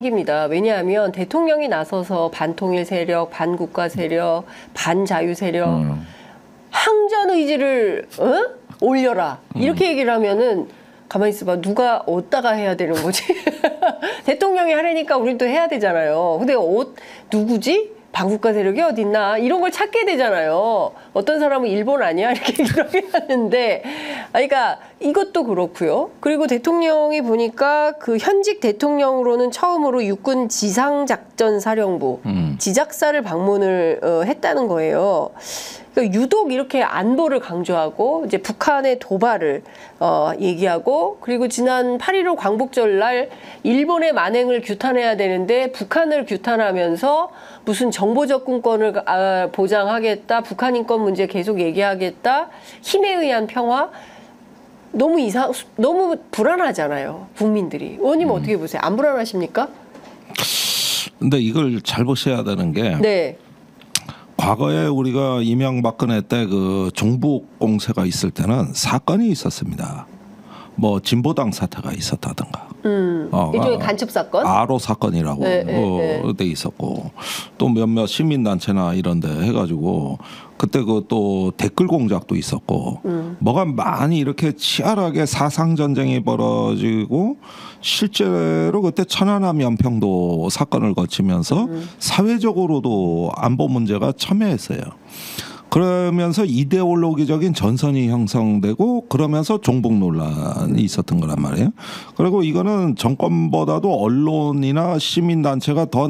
입니다. 왜냐하면 대통령이 나서서 반통일 세력, 반국가 세력, 반자유 세력, 항전 의지를 올려라 이렇게 얘기를 하면은 가만히 있어봐. 누가 어디다가 해야 되는 거지? 대통령이 하려니까 우린 또 해야 되잖아요. 근데 누구지? 반국가 세력이 어딨나? 이런 걸 찾게 되잖아요. 어떤 사람은 일본 아니야? 이렇게 하는데, 그러니까 이것도 그렇고요. 그리고 대통령이 보니까 그 현직 대통령으로는 처음으로 육군 지상작전사령부 지작사를 방문을 했다는 거예요. 그러니까 유독 이렇게 안보를 강조하고 이제 북한의 도발을 얘기하고, 그리고 지난 8.15 광복절날 일본의 만행을 규탄해야 되는데 북한을 규탄하면서 무슨 정보 접근권을 보장하겠다, 북한 인권 문제 계속 얘기하겠다, 힘에 의한 평화. 너무 불안하잖아요, 국민들이. 의원님 어떻게 보세요? 안 불안하십니까? 근데 이걸 잘 보셔야 되는 게, 네. 과거에 우리가 이명박근혜 때 그 종북 공세가 있을 때는 사건이 있었습니다. 뭐 진보당 사태가 있었다든가. 일종의 간첩 사건? 아로 사건이라고 돼 있었고, 또 몇몇 시민단체나 이런데 해가지고 그때 그 또 댓글 공작도 있었고, 뭐가 많이 이렇게 치열하게 사상 전쟁이 벌어지고, 실제로 그때 천안함 연평도 사건을 거치면서 사회적으로도 안보 문제가 첨예했어요. 그러면서 이데올로기적인 전선이 형성되고, 그러면서 종북 논란이 있었던 거란 말이에요. 그리고 이거는 정권보다도 언론이나 시민단체가 더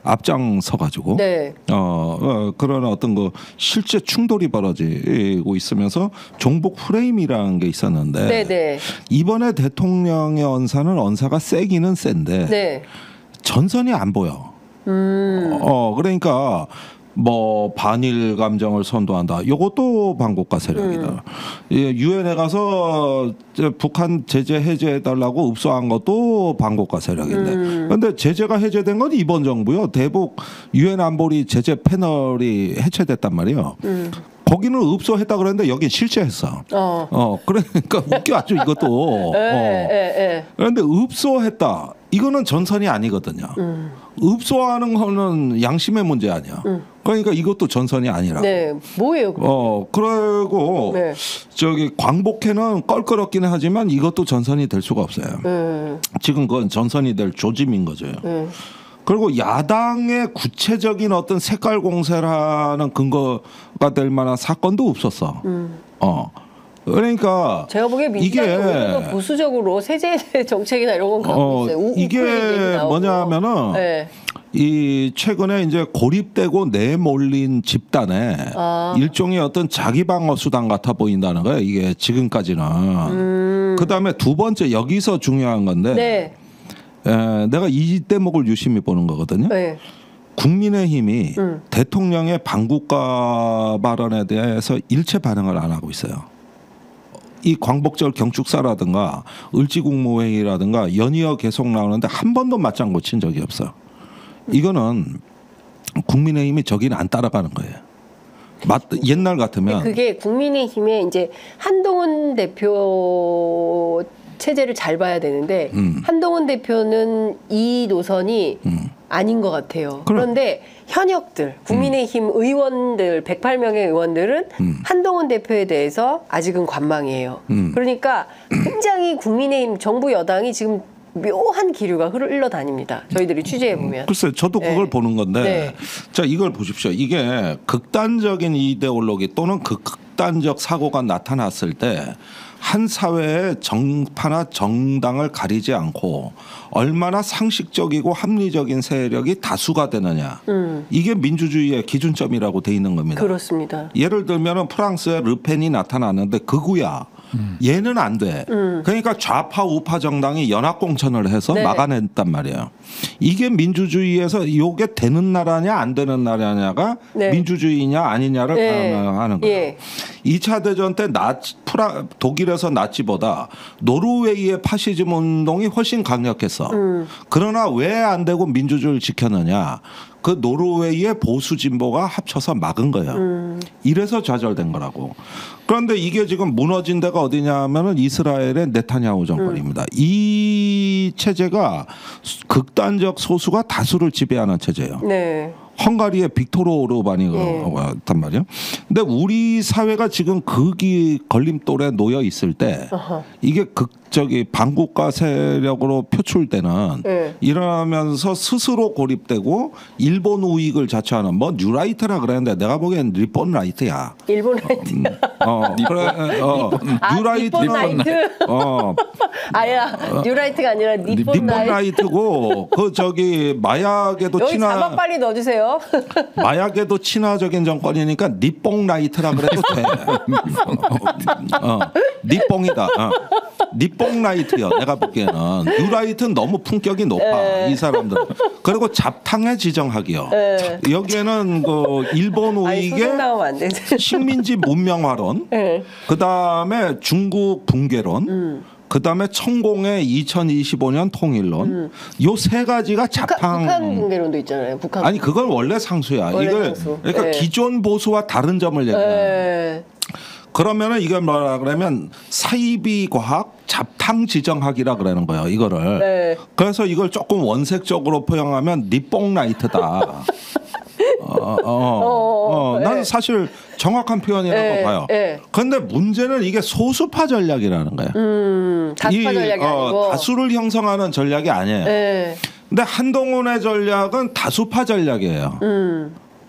앞장서 가지고 네. 그런 어떤 그 실제 충돌이 벌어지고 있으면서 종북 프레임이라는 게 있었는데, 네네. 이번에 대통령의 언사는 언사가 세기는 센데 네. 전선이 안 보여. 그러니까 뭐 반일 감정을 선도한다. 이것도 반국가 세력이다. 유엔에 가서 북한 제재 해제해달라고 읍소한 것도 반국가 세력인데. 그런데 제재가 해제된 건 이번 정부요. 대북 유엔 안보리 제재 패널이 해체됐단 말이에요. 거기는 읍소했다 그랬는데 여긴 실제했어. 그러니까 웃겨 아주 이것도. 그런데 읍소했다. 이거는 전선이 아니거든요. 읍소하는 거는 양심의 문제 아니야. 그러니까 이것도 전선이 아니라고. 네, 뭐예요? 그리고 네. 저기 광복회는 껄끄럽기는 하지만 이것도 전선이 될 수가 없어요. 지금 그건 전선이 될 조짐인 거죠. 그리고 야당의 구체적인 어떤 색깔 공세라는 근거가 될 만한 사건도 없었어. 그러니까 제가 보기에 민주당이 보수적으로 세제 정책이나 이런 건 갖고 있어요. 이게 뭐냐면은 네. 이 최근에 이제 고립되고 내몰린 집단의 일종의 어떤 자기 방어 수단 같아 보인다는 거예요. 이게 지금까지는. 그다음에 두 번째 여기서 중요한 건데, 네. 내가 이 대목을 유심히 보는 거거든요. 네. 국민의힘이 대통령의 반국가 발언에 대해서 일체 반응을 안 하고 있어요. 이 광복절 경축사라든가 을지국무회의라든가 연이어 계속 나오는데 한 번도 맞장구 친 적이 없어. 이거는 국민의힘이 저기는 안 따라가는 거예요. 옛날 같으면. 그게 국민의힘의 이제 한동훈 대표 체제를 잘 봐야 되는데, 한동훈 대표는 이 노선이 아닌 것 같아요. 그런데 현역들, 국민의힘 의원들, 108명의 의원들은 한동훈 대표에 대해서 아직은 관망이에요. 그러니까 굉장히 국민의힘 정부 여당이 지금 묘한 기류가 흘러다닙니다. 저희들이 취재해보면. 글쎄요. 저도 그걸 보는 건데, 네. 자, 이걸 보십시오. 이게 극단적인 이데올로기 또는 극단적 사고가 나타났을 때 한 사회의 정파나 정당을 가리지 않고 얼마나 상식적이고 합리적인 세력이 다수가 되느냐. 이게 민주주의의 기준점이라고 돼 있는 겁니다. 그렇습니다. 예를 들면 프랑스의 르펜이 나타났는데 극우야. 얘는 안 돼. 그러니까 좌파 우파 정당이 연합공천을 해서 막아냈단 말이에요. 이게 민주주의에서 이게 되는 나라냐 안 되는 나라냐가 민주주의냐 아니냐를 하는 거예요. 2차 대전 때 독일에서 나치보다 노르웨이의 파시즘 운동이 훨씬 강력했어. 그러나 왜 안 되고 민주주의를 지켰느냐? 그 노르웨이의 보수 진보가 합쳐서 막은 거야. 이래서 좌절된 거라고. 그런데 이게 지금 무너진 데가 어디냐 하면은 이스라엘의 네타냐후 정권입니다. 이 체제가 극단적 소수가 다수를 지배하는 체제예요. 네. 헝가리의 빅토르 오르반이 그랬단 말이에요. 근데 우리 사회가 지금 극이 걸림돌에 놓여 있을 때 이게 반국가 세력으로 표출되는 이러면서 스스로 고립되고 일본 우익을 자처하는 뭐 뉴라이트라 그랬는데 내가 보기엔 리본 라이트야. 일본 라이트. 그래. 뉴라이트는 라이트. 아야 뉴라이트가 아니라 니폰 라이트고 그 마약에도 여기 자막 빨리 넣어주세요. 마약에도 친화적인 정권이니까 니뽕 라이트라 그래도 돼. 니뽕이다. 니뽕 라이트요. 내가 보기에는 뉴라이트는 너무 품격이 높아. 이 사람들. 그리고 잡탕에 지정하기요. 여기에는 그 일본 우익의 식민지 문명화론, 그 다음에 중국 붕괴론. 그다음에 천공의 2025년 통일론 요 세 가지가 잡탕. 북한 붕괴론도 있잖아요. 북한. 아니 그건 원래 상수야. 이걸 상수. 그러니까 기존 보수와 다른 점을 얘기해. 그러면은 이게 뭐라 그러면 사이비 과학 잡탕 지정학이라 그러는 거예요. 이거를. 그래서 이걸 조금 원색적으로 표현하면 니뽕 라이트다. 나는 사실 정확한 표현이라고 봐요. 그런데 문제는 이게 소수파 전략이라는 거예요. 다수파 전략이 아니고 다수를 형성하는 전략이 아니에요. 근데 한동훈의 전략은 다수파 전략이에요.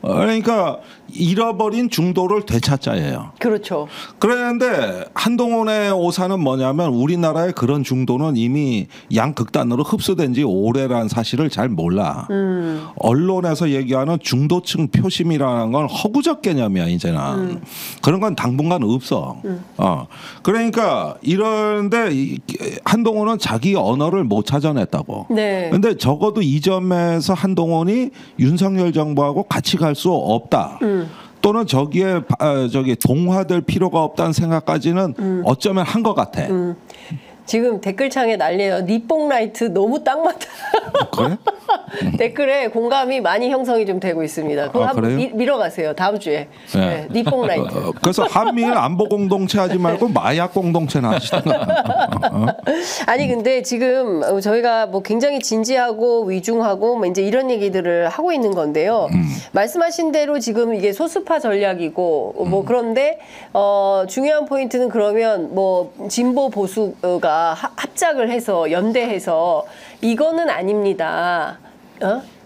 그러니까 잃어버린 중도를 되찾자예요. 그렇죠. 그런데 한동훈의 오사는 뭐냐면 우리나라의 그런 중도는 이미 양극단으로 흡수된 지 오래라는 사실을 잘 몰라. 언론에서 얘기하는 중도층 표심이라는 건 허구적 개념이야 이제는. 그런 건 당분간 없어. 그러니까 이런데 한동훈은 자기 언어를 못 찾아냈다고. 그런데 적어도 이 점에서 한동훈이 윤석열 정부하고 같이 갈 수 없다. 또는 저기에 동화될 필요가 없다는 생각까지는 어쩌면 한 것 같아. 지금 댓글창에 난리예요. 니뽕 라이트 너무 딱 맞다. 그래? 댓글에 공감이 많이 형성이 좀 되고 있습니다. 그거 한번 밀어가세요. 다음 주에. 니뽕 라이트. 그래서 한미일 안보 공동체 하지 말고 마약 공동체나 하시던가. 아니 근데 지금 저희가 뭐 굉장히 진지하고 위중하고 뭐 이제 이런 얘기들을 하고 있는 건데요. 말씀하신 대로 지금 이게 소수파 전략이고 뭐 그런데 중요한 포인트는 그러면 뭐 진보 보수가 합작을 해서 연대해서 이거는 아닙니다.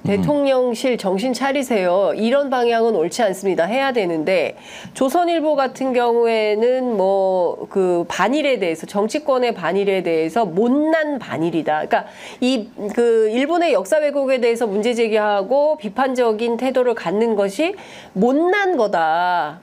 대통령실 정신 차리세요. 이런 방향은 옳지 않습니다. 해야 되는데 조선일보 같은 경우에는 뭐 그 반일에 대해서 정치권의 반일에 대해서 못난 반일이다. 그러니까 그 일본의 역사 왜곡에 대해서 문제 제기하고 비판적인 태도를 갖는 것이 못난 거다.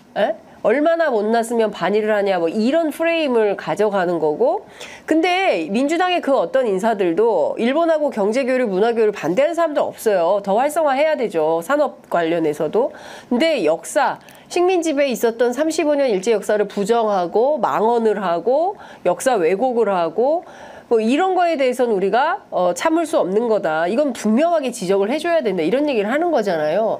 얼마나 못났으면 반일을 하냐 뭐 이런 프레임을 가져가는 거고 근데 민주당의 그 어떤 인사들도 일본하고 경제교류 문화교류를 반대하는 사람들 없어요. 더 활성화해야 되죠. 산업 관련해서도. 근데 역사 식민지배에 있었던 35년 일제 역사를 부정하고 망언을 하고 역사 왜곡을 하고 뭐 이런 거에 대해서는 우리가 참을 수 없는 거다. 이건 분명하게 지적을 해줘야 된다. 이런 얘기를 하는 거잖아요.